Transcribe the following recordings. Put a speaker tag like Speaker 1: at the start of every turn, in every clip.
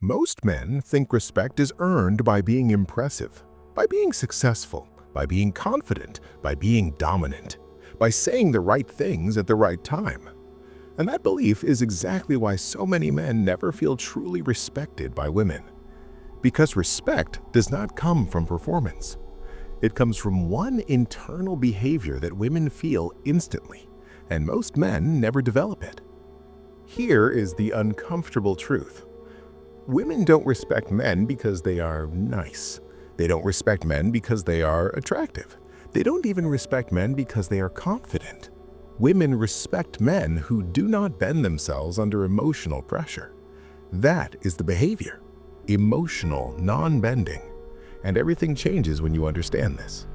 Speaker 1: Most men think respect is earned by being impressive, by being successful, by being confident, by being dominant, by saying the right things at the right time. And that belief is exactly why so many men never feel truly respected by women. Because respect does not come from performance. It comes from one internal behavior that women feel instantly, and most men never develop it. Here is the uncomfortable truth. Women don't respect men because they are nice. They don't respect men because they are attractive. They don't even respect men because they are confident. Women respect men who do not bend themselves under emotional pressure. That is the behavior. Emotional non-bending. And everything changes when you understand this.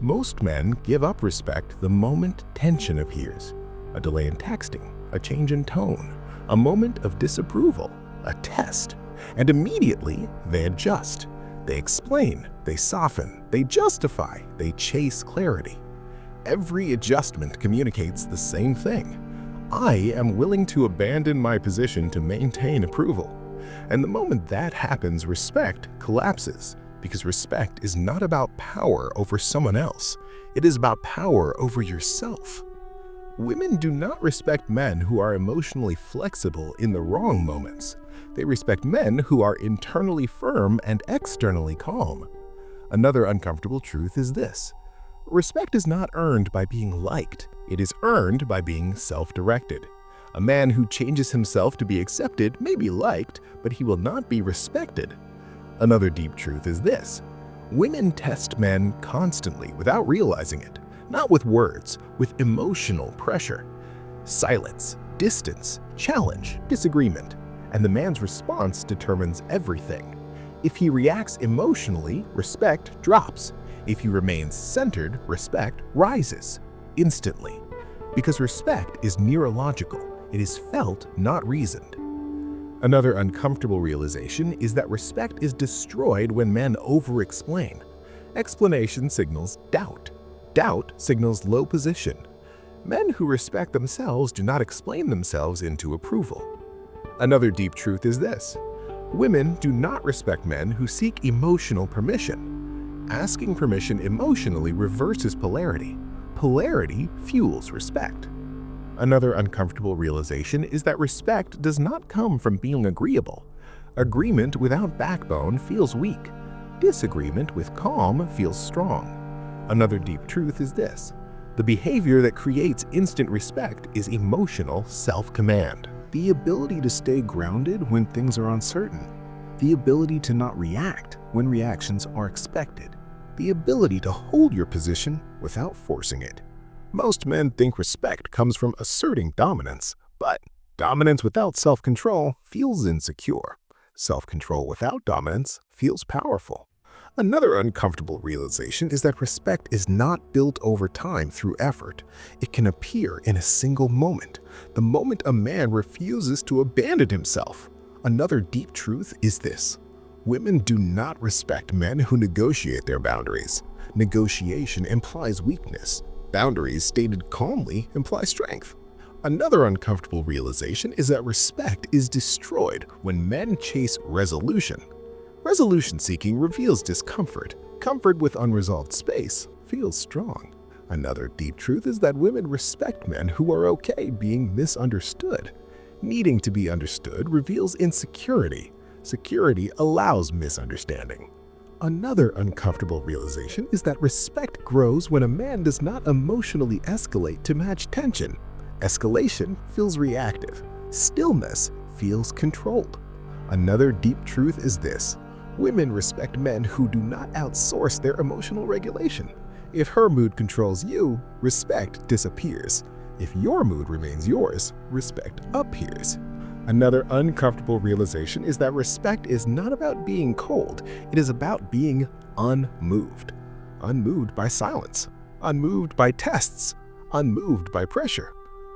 Speaker 1: Most men give up respect the moment tension appears. A delay in texting, a change in tone, a moment of disapproval, a test, and immediately they adjust. They explain, they soften, they justify, they chase clarity. Every adjustment communicates the same thing. I am willing to abandon my position to maintain approval. And the moment that happens, respect collapses, because respect is not about power over someone else. It is about power over yourself. Women do not respect men who are emotionally flexible in the wrong moments. They respect men who are internally firm and externally calm. Another uncomfortable truth is this. Respect is not earned by being liked. It is earned by being self-directed. A man who changes himself to be accepted may be liked, but he will not be respected. Another deep truth is this. Women test men constantly without realizing it. Not with words, with emotional pressure. Silence, distance, challenge, disagreement. And the man's response determines everything. If he reacts emotionally, respect drops. If he remains centered, respect rises instantly. Because respect is neurological. It is felt, not reasoned. Another uncomfortable realization is that respect is destroyed when men over-explain. Explanation signals doubt. Doubt signals low position. Men who respect themselves do not explain themselves into approval. Another deep truth is this. Women do not respect men who seek emotional permission. Asking permission emotionally reverses polarity. Polarity fuels respect. Another uncomfortable realization is that respect does not come from being agreeable. Agreement without backbone feels weak. Disagreement with calm feels strong. Another deep truth is this. The behavior that creates instant respect is emotional self-command. The ability to stay grounded when things are uncertain. The ability to not react when reactions are expected. The ability to hold your position without forcing it. Most men think respect comes from asserting dominance, but dominance without self-control feels insecure. Self-control without dominance feels powerful. Another uncomfortable realization is that respect is not built over time through effort. It can appear in a single moment, the moment a man refuses to abandon himself. Another deep truth is this. Women do not respect men who negotiate their boundaries. Negotiation implies weakness. Boundaries stated calmly imply strength. Another uncomfortable realization is that respect is destroyed when men chase resolution. Resolution seeking reveals discomfort. Comfort with unresolved space feels strong. Another deep truth is that women respect men who are okay being misunderstood. Needing to be understood reveals insecurity. Security allows misunderstanding. Another uncomfortable realization is that respect grows when a man does not emotionally escalate to match tension. Escalation feels reactive. Stillness feels controlled. Another deep truth is this. Women respect men who do not outsource their emotional regulation. If her mood controls you, respect disappears. If your mood remains yours, respect appears. Another uncomfortable realization is that respect is not about being cold. It is about being unmoved. Unmoved by silence. Unmoved by tests. Unmoved by pressure.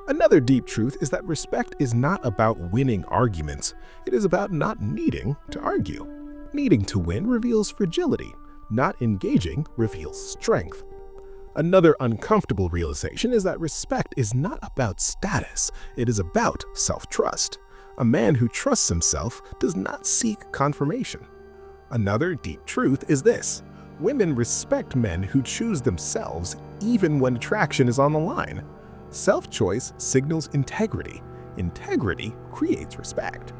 Speaker 1: Another deep truth is that respect is not about winning arguments. It is about not needing to argue. Needing to win reveals fragility. Not engaging reveals strength. Another uncomfortable realization is that respect is not about status. It is about self-trust. A man who trusts himself does not seek confirmation. Another deep truth is this: women respect men who choose themselves even when attraction is on the line. Self-choice signals integrity. Integrity creates respect.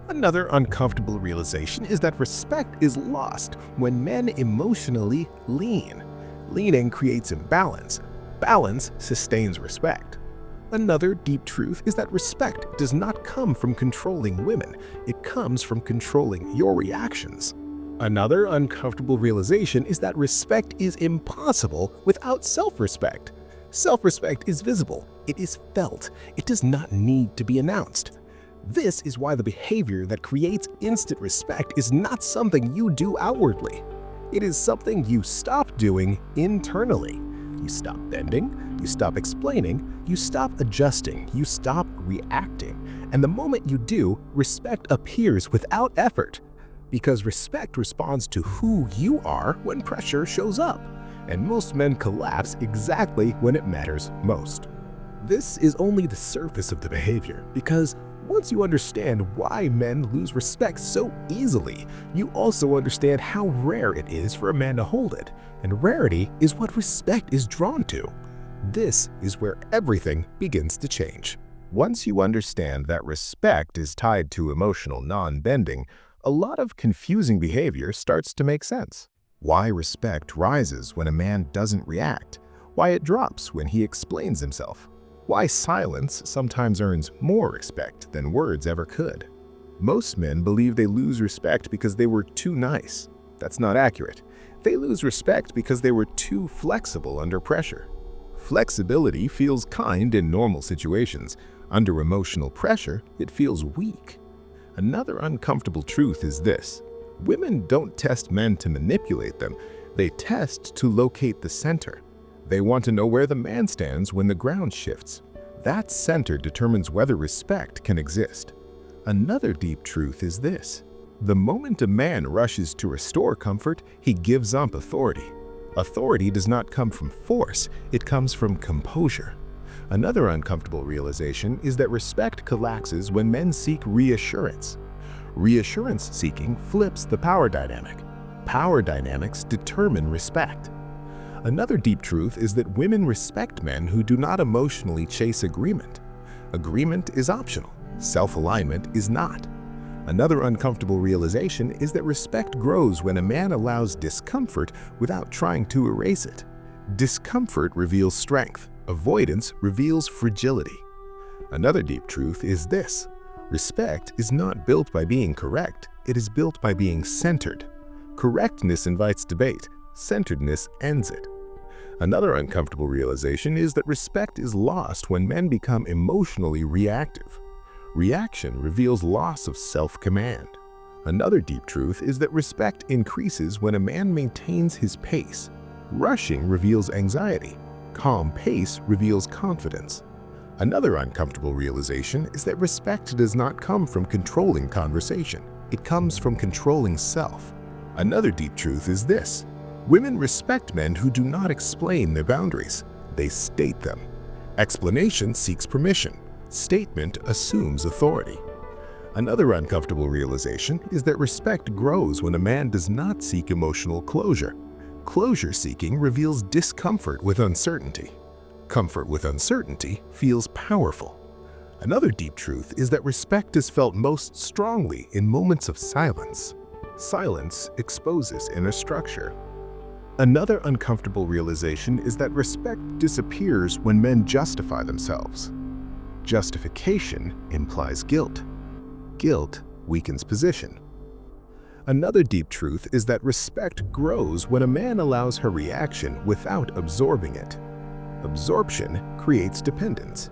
Speaker 1: Another uncomfortable realization is that respect is lost when men emotionally lean. Leaning creates imbalance. Balance sustains respect. Another deep truth is that respect does not come from controlling women. It comes from controlling your reactions. Another uncomfortable realization is that respect is impossible without self-respect. Self-respect is visible. It is felt. It does not need to be announced. This is why the behavior that creates instant respect is not something you do outwardly. It is something you stop doing internally. You stop bending, you stop explaining, you stop adjusting, you stop reacting. And the moment you do, respect appears without effort. Because respect responds to who you are when pressure shows up. And most men collapse exactly when it matters most. This is only the surface of the behavior, because once you understand why men lose respect so easily, you also understand how rare it is for a man to hold it, and rarity is what respect is drawn to. This is where everything begins to change. Once you understand that respect is tied to emotional non-bending, a lot of confusing behavior starts to make sense. Why respect rises when a man doesn't react, why it drops when he explains himself, why silence sometimes earns more respect than words ever could. Most men believe they lose respect because they were too nice. That's not accurate. They lose respect because they were too flexible under pressure. Flexibility feels kind in normal situations. Under emotional pressure, it feels weak. Another uncomfortable truth is this: women don't test men to manipulate them. They test to locate the center. They want to know where the man stands when the ground shifts. That center determines whether respect can exist. Another deep truth is this: the moment a man rushes to restore comfort, he gives up authority. Authority does not come from force, it comes from composure. Another uncomfortable realization is that respect collapses when men seek reassurance. Reassurance seeking flips the power dynamic. Power dynamics determine respect. Another deep truth is that women respect men who do not emotionally chase agreement. Agreement is optional. Self-alignment is not. Another uncomfortable realization is that respect grows when a man allows discomfort without trying to erase it. Discomfort reveals strength. Avoidance reveals fragility. Another deep truth is this: respect is not built by being correct, it is built by being centered. Correctness invites debate, centeredness ends it. Another uncomfortable realization is that respect is lost when men become emotionally reactive. Reaction reveals loss of self-command. Another deep truth is that respect increases when a man maintains his pace. Rushing reveals anxiety. Calm pace reveals confidence. Another uncomfortable realization is that respect does not come from controlling conversation. It comes from controlling self. Another deep truth is this: women respect men who do not explain their boundaries. They state them. Explanation seeks permission. Statement assumes authority. Another uncomfortable realization is that respect grows when a man does not seek emotional closure. Closure seeking reveals discomfort with uncertainty. Comfort with uncertainty feels powerful. Another deep truth is that respect is felt most strongly in moments of silence. Silence exposes inner structure. Another uncomfortable realization is that respect disappears when men justify themselves. Justification implies guilt. Guilt weakens position. Another deep truth is that respect grows when a man allows her reaction without absorbing it. Absorption creates dependence.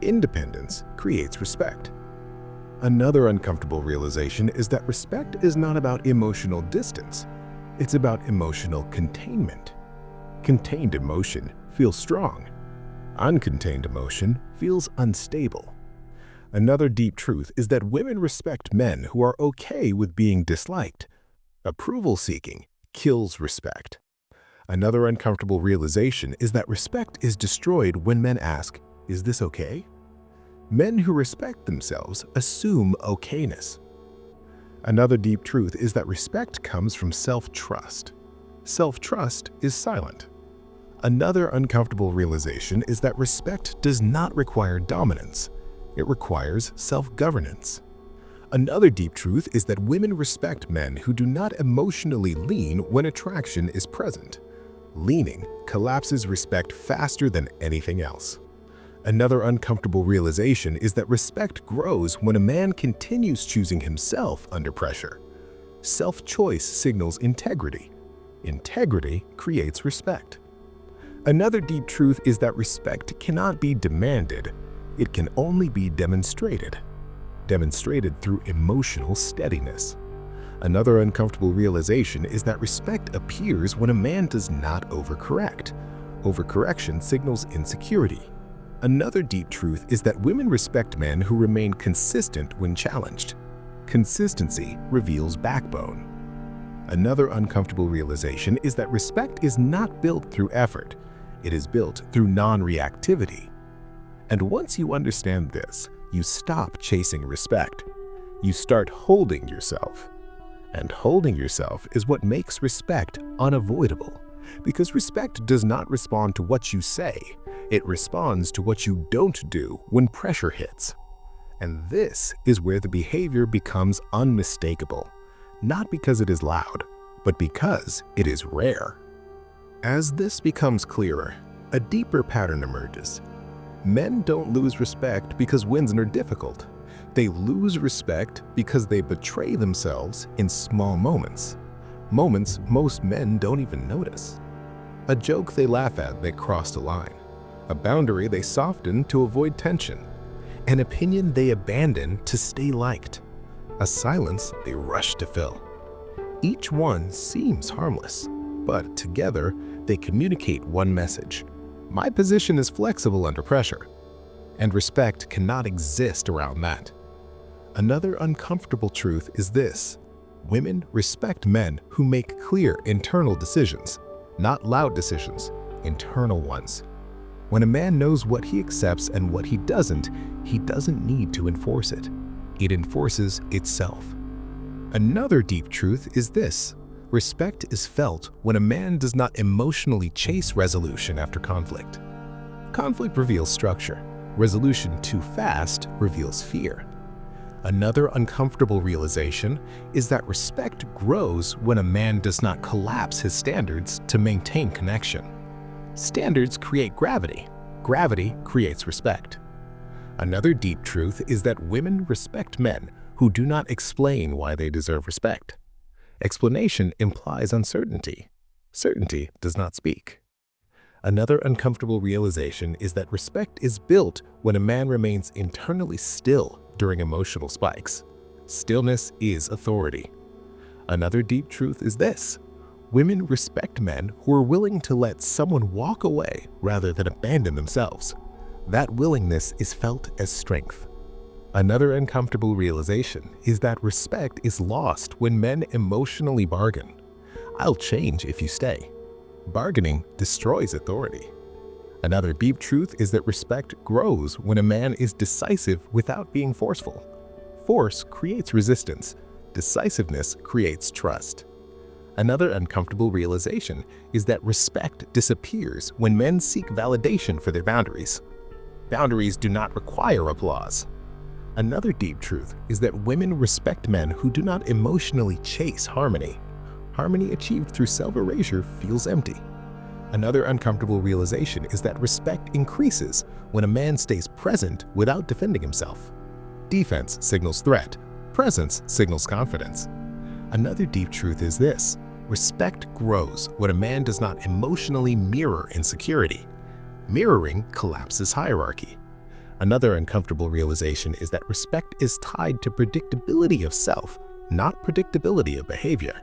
Speaker 1: Independence creates respect. Another uncomfortable realization is that respect is not about emotional distance. It's about emotional containment. Contained emotion feels strong. Uncontained emotion feels unstable. Another deep truth is that women respect men who are okay with being disliked. Approval seeking kills respect. Another uncomfortable realization is that respect is destroyed when men ask, "Is this okay?" Men who respect themselves assume okayness. Another deep truth is that respect comes from self-trust. Self-trust is silent. Another uncomfortable realization is that respect does not require dominance. It requires self-governance. Another deep truth is that women respect men who do not emotionally lean when attraction is present. Leaning collapses respect faster than anything else. Another uncomfortable realization is that respect grows when a man continues choosing himself under pressure. Self-choice signals integrity. Integrity creates respect. Another deep truth is that respect cannot be demanded. It can only be demonstrated. Demonstrated through emotional steadiness. Another uncomfortable realization is that respect appears when a man does not overcorrect. Overcorrection signals insecurity. Another deep truth is that women respect men who remain consistent when challenged. Consistency reveals backbone. Another uncomfortable realization is that respect is not built through effort. It is built through non-reactivity. And once you understand this, you stop chasing respect. You start holding yourself. And holding yourself is what makes respect unavoidable. Because respect does not respond to what you say. It responds to what you don't do when pressure hits. And this is where the behavior becomes unmistakable. Not because it is loud, but because it is rare. As this becomes clearer, a deeper pattern emerges. Men don't lose respect because wins are difficult. They lose respect because they betray themselves in small moments. Moments most men don't even notice. A joke they laugh at that crossed a line. A boundary they soften to avoid tension. An opinion they abandon to stay liked. A silence they rush to fill. Each one seems harmless, but together they communicate one message. My position is flexible under pressure, and respect cannot exist around that. Another uncomfortable truth is this: women respect men who make clear internal decisions, not loud decisions, internal ones. When a man knows what he accepts and what he doesn't need to enforce it. It enforces itself. Another deep truth is this: respect is felt when a man does not emotionally chase resolution after conflict. Conflict reveals structure. Resolution too fast reveals fear. Another uncomfortable realization is that respect grows when a man does not collapse his standards to maintain connection. Standards create gravity. Gravity creates respect. Another deep truth is that women respect men who do not explain why they deserve respect. Explanation implies uncertainty. Certainty does not speak. Another uncomfortable realization is that respect is built when a man remains internally still during emotional spikes. Stillness is authority. Another deep truth is this: women respect men who are willing to let someone walk away rather than abandon themselves. That willingness is felt as strength. Another uncomfortable realization is that respect is lost when men emotionally bargain. I'll change if you stay. Bargaining destroys authority. Another deep truth is that respect grows when a man is decisive without being forceful. Force creates resistance. Decisiveness creates trust. Another uncomfortable realization is that respect disappears when men seek validation for their boundaries. Boundaries do not require applause. Another deep truth is that women respect men who do not emotionally chase harmony. Harmony achieved through self-erasure feels empty. Another uncomfortable realization is that respect increases when a man stays present without defending himself. Defense signals threat. Presence signals confidence. Another deep truth is this: respect grows when a man does not emotionally mirror insecurity. Mirroring collapses hierarchy. Another uncomfortable realization is that respect is tied to predictability of self, not predictability of behavior.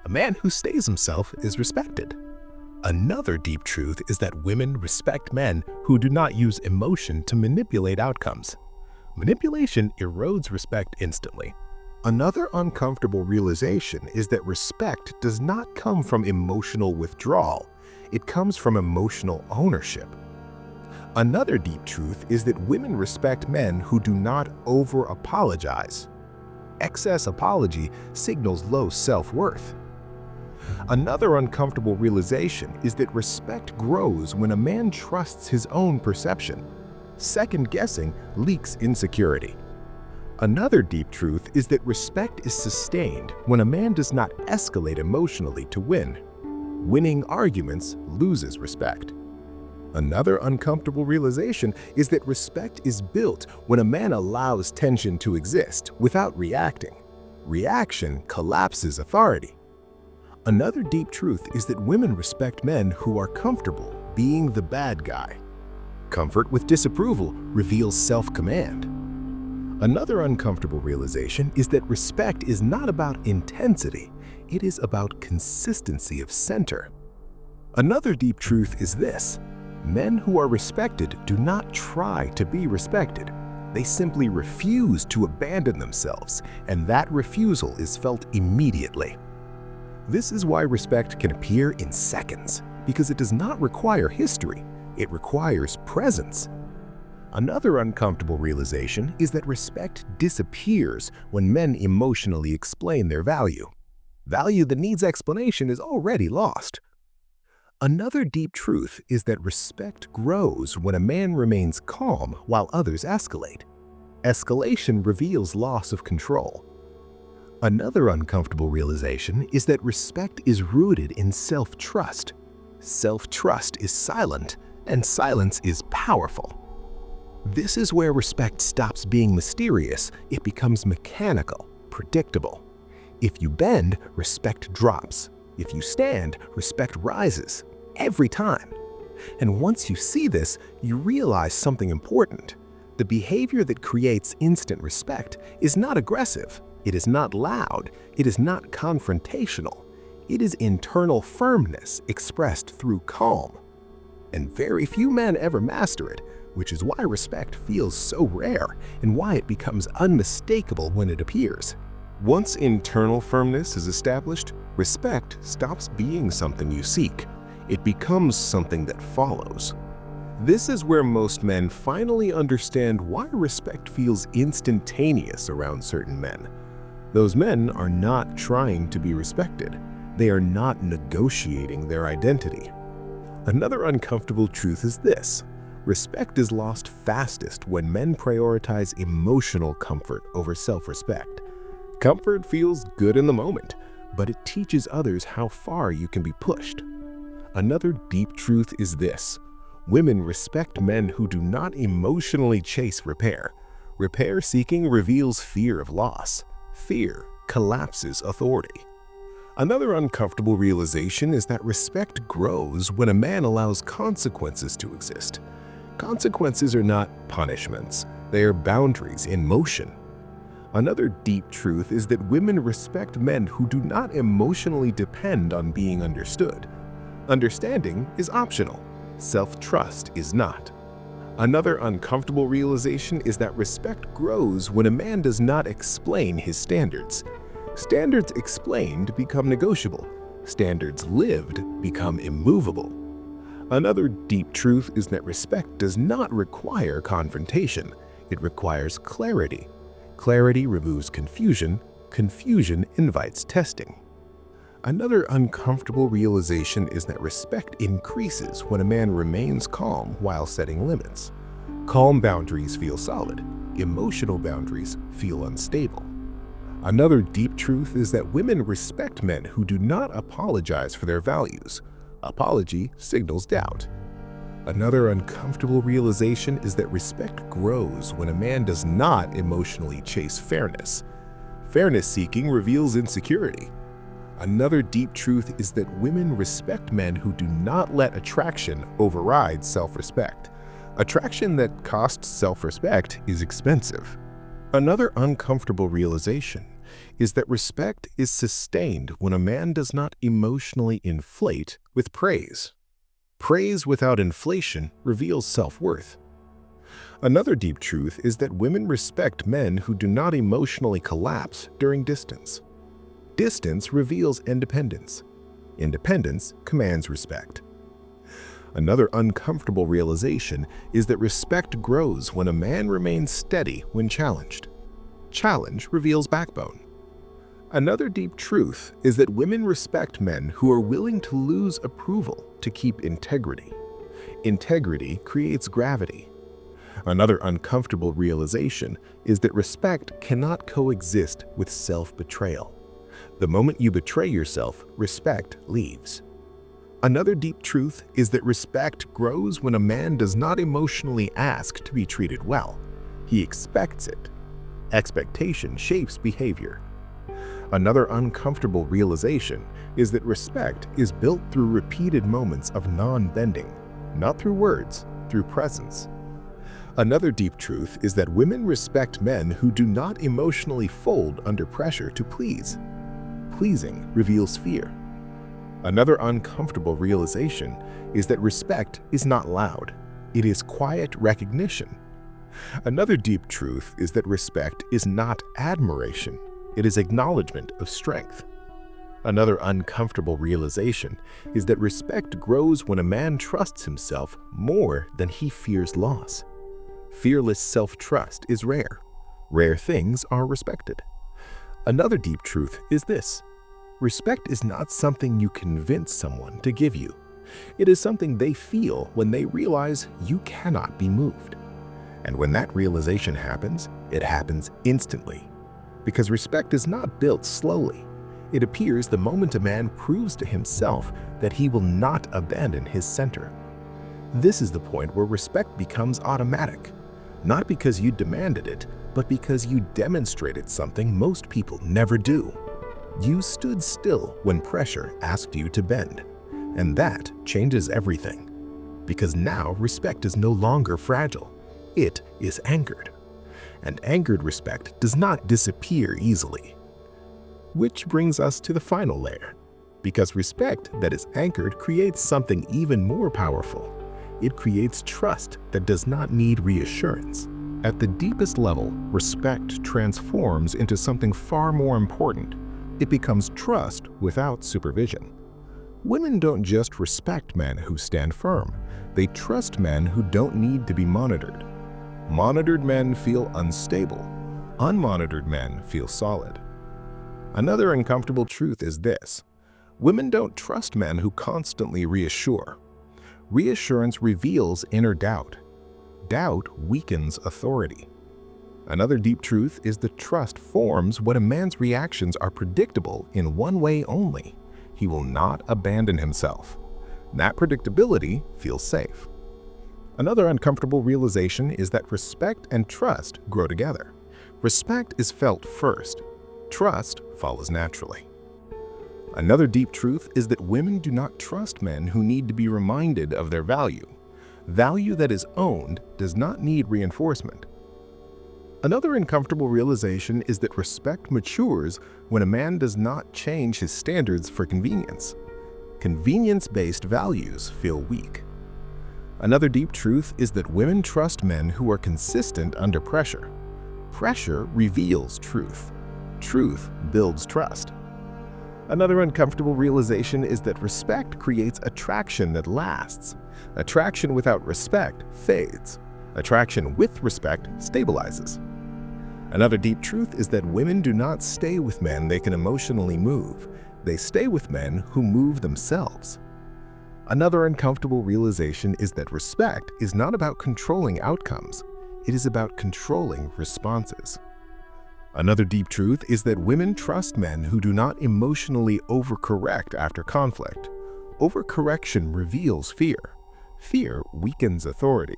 Speaker 1: A man who stays himself is respected. Another deep truth is that women respect men who do not use emotion to manipulate outcomes. Manipulation erodes respect instantly. Another uncomfortable realization is that respect does not come from emotional withdrawal. It comes from emotional ownership. Another deep truth is that women respect men who do not over-apologize. Excess apology signals low self-worth. Another uncomfortable realization is that respect grows when a man trusts his own perception. Second-guessing leaks insecurity. Another deep truth is that respect is sustained when a man does not escalate emotionally to win. Winning arguments loses respect. Another uncomfortable realization is that respect is built when a man allows tension to exist without reacting. Reaction collapses authority. Another deep truth is that women respect men who are comfortable being the bad guy. Comfort with disapproval reveals self-command. Another uncomfortable realization is that respect is not about intensity, it is about consistency of center. Another deep truth is this: men who are respected do not try to be respected. They simply refuse to abandon themselves, and that refusal is felt immediately. This is why respect can appear in seconds, because it does not require history, it requires presence. Another uncomfortable realization is that respect disappears when men emotionally explain their value. Value that needs explanation is already lost. Another deep truth is that respect grows when a man remains calm while others escalate. Escalation reveals loss of control. Another uncomfortable realization is that respect is rooted in self-trust. Self-trust is silent, and silence is powerful. This is where respect stops being mysterious, it becomes mechanical, predictable. If you bend, respect drops. If you stand, respect rises, every time. And once you see this, you realize something important. The behavior that creates instant respect is not aggressive, it is not loud, it is not confrontational. It is internal firmness expressed through calm. And very few men ever master it, which is why respect feels so rare and why it becomes unmistakable when it appears. Once internal firmness is established, respect stops being something you seek. It becomes something that follows. This is where most men finally understand why respect feels instantaneous around certain men. Those men are not trying to be respected. They are not negotiating their identity. Another uncomfortable truth is this: respect is lost fastest when men prioritize emotional comfort over self-respect. Comfort feels good in the moment, but it teaches others how far you can be pushed. Another deep truth is this: women respect men who do not emotionally chase repair. Repair seeking reveals fear of loss. Fear collapses authority. Another uncomfortable realization is that respect grows when a man allows consequences to exist. Consequences are not punishments, they are boundaries in motion. Another deep truth is that women respect men who do not emotionally depend on being understood. Understanding is optional, self-trust is not. Another uncomfortable realization is that respect grows when a man does not explain his standards. Standards explained become negotiable. Standards lived become immovable. Another deep truth is that respect does not require confrontation. It requires clarity. Clarity removes confusion. Confusion invites testing. Another uncomfortable realization is that respect increases when a man remains calm while setting limits. Calm boundaries feel solid. Emotional boundaries feel unstable. Another deep truth is that women respect men who do not apologize for their values. Apology signals doubt. Another uncomfortable realization is that respect grows when a man does not emotionally chase fairness. Fairness seeking reveals insecurity. Another deep truth is that women respect men who do not let attraction override self-respect. Attraction that costs self-respect is expensive. Another uncomfortable realization is that respect is sustained when a man does not emotionally inflate with praise. Praise without inflation reveals self-worth. Another deep truth is that women respect men who do not emotionally collapse during distance. Distance reveals independence. Independence commands respect. Another uncomfortable realization is that respect grows when a man remains steady when challenged. Challenge reveals backbone. Another deep truth is that women respect men who are willing to lose approval to keep integrity. Integrity creates gravity. Another uncomfortable realization is that respect cannot coexist with self-betrayal. The moment you betray yourself, respect leaves. Another deep truth is that respect grows when a man does not emotionally ask to be treated well. He expects it. Expectation shapes behavior. Another uncomfortable realization is that respect is built through repeated moments of non-bending, not through words, through presence. Another deep truth is that women respect men who do not emotionally fold under pressure to please. Pleasing reveals fear. Another uncomfortable realization is that respect is not loud. It is quiet recognition. Another deep truth is that respect is not admiration. It is acknowledgement of strength. Another uncomfortable realization is that respect grows when a man trusts himself more than he fears loss. Fearless self-trust is rare. Rare things are respected. Another deep truth is this: respect is not something you convince someone to give you. It is something they feel when they realize you cannot be moved. And when that realization happens, it happens instantly. Because respect is not built slowly. It appears the moment a man proves to himself that he will not abandon his center. This is the point where respect becomes automatic, not because you demanded it, but because you demonstrated something most people never do. You stood still when pressure asked you to bend, and that changes everything. Because now respect is no longer fragile. It is anchored. And anchored respect does not disappear easily. Which brings us to the final layer. Because respect that is anchored creates something even more powerful. It creates trust that does not need reassurance. At the deepest level, respect transforms into something far more important. It becomes trust without supervision. Women don't just respect men who stand firm. They trust men who don't need to be monitored. Monitored men feel unstable. Unmonitored men feel solid. Another uncomfortable truth is this: women don't trust men who constantly reassure. Reassurance reveals inner doubt. Doubt weakens authority. Another deep truth is that trust forms when a man's reactions are predictable in one way only. He will not abandon himself. That predictability feels safe. Another uncomfortable realization is that respect and trust grow together. Respect is felt first. Trust follows naturally. Another deep truth is that women do not trust men who need to be reminded of their value. Value that is owned does not need reinforcement. Another uncomfortable realization is that respect matures when a man does not change his standards for convenience. Convenience-based values feel weak. Another deep truth is that women trust men who are consistent under pressure. Pressure reveals truth. Truth builds trust. Another uncomfortable realization is that respect creates attraction that lasts. Attraction without respect fades. Attraction with respect stabilizes. Another deep truth is that women do not stay with men they can emotionally move. They stay with men who move themselves. Another uncomfortable realization is that respect is not about controlling outcomes. It is about controlling responses. Another deep truth is that women trust men who do not emotionally overcorrect after conflict. Overcorrection reveals fear. Fear weakens authority.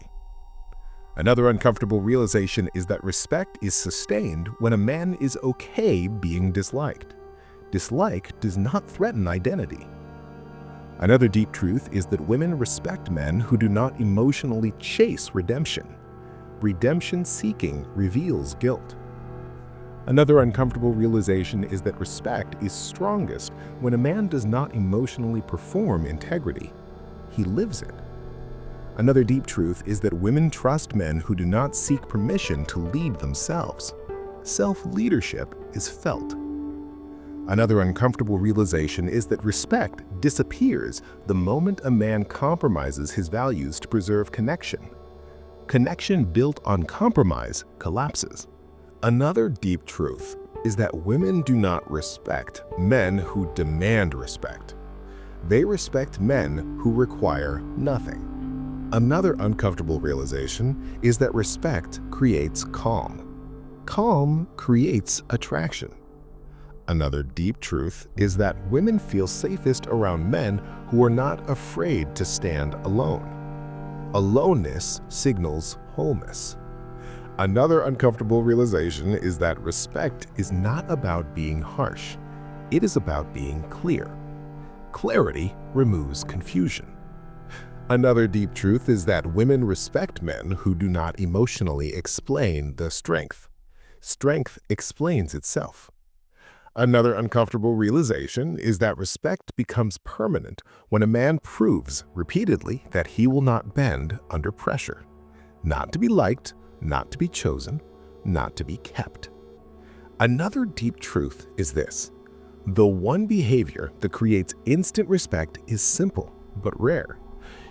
Speaker 1: Another uncomfortable realization is that respect is sustained when a man is okay being disliked. Dislike does not threaten identity. Another deep truth is that women respect men who do not emotionally chase redemption. Redemption seeking reveals guilt. Another uncomfortable realization is that respect is strongest when a man does not emotionally perform integrity. He lives it. Another deep truth is that women trust men who do not seek permission to lead themselves. Self-leadership is felt. Another uncomfortable realization is that respect disappears the moment a man compromises his values to preserve connection. Connection built on compromise collapses. Another deep truth is that women do not respect men who demand respect. They respect men who require nothing. Another uncomfortable realization is that respect creates calm. Calm creates attraction. Another deep truth is that women feel safest around men who are not afraid to stand alone. Aloneness signals wholeness. Another uncomfortable realization is that respect is not about being harsh. It is about being clear. Clarity removes confusion. Another deep truth is that women respect men who do not emotionally explain the strength. Strength explains itself. Another uncomfortable realization is that respect becomes permanent when a man proves repeatedly that he will not bend under pressure. Not to be liked, not to be chosen, not to be kept. Another deep truth is this: the one behavior that creates instant respect is simple but rare.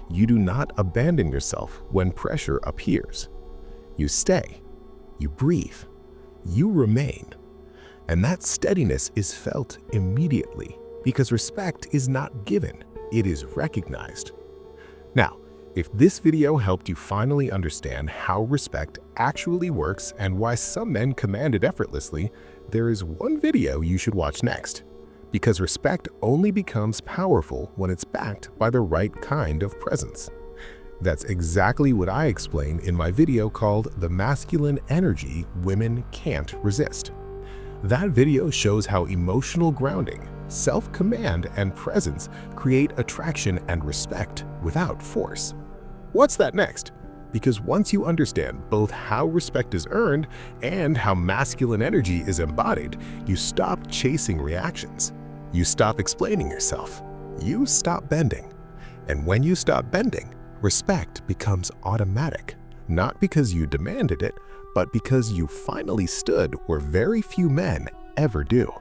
Speaker 1: You do not abandon yourself when pressure appears. You stay, you breathe, you remain. And that steadiness is felt immediately because respect is not given, it is recognized. Now, if this video helped you finally understand how respect actually works and why some men command it effortlessly, there is one video you should watch next. Because respect only becomes powerful when it's backed by the right kind of presence. That's exactly what I explain in my video called The Masculine Energy Women Can't Resist. That video shows how emotional grounding, self-command, and presence create attraction and respect without force. What's that next? Because once you understand both how respect is earned and how masculine energy is embodied, you stop chasing reactions. You stop explaining yourself. You stop bending. And when you stop bending, respect becomes automatic, not because you demanded it, but because you finally stood where very few men ever do.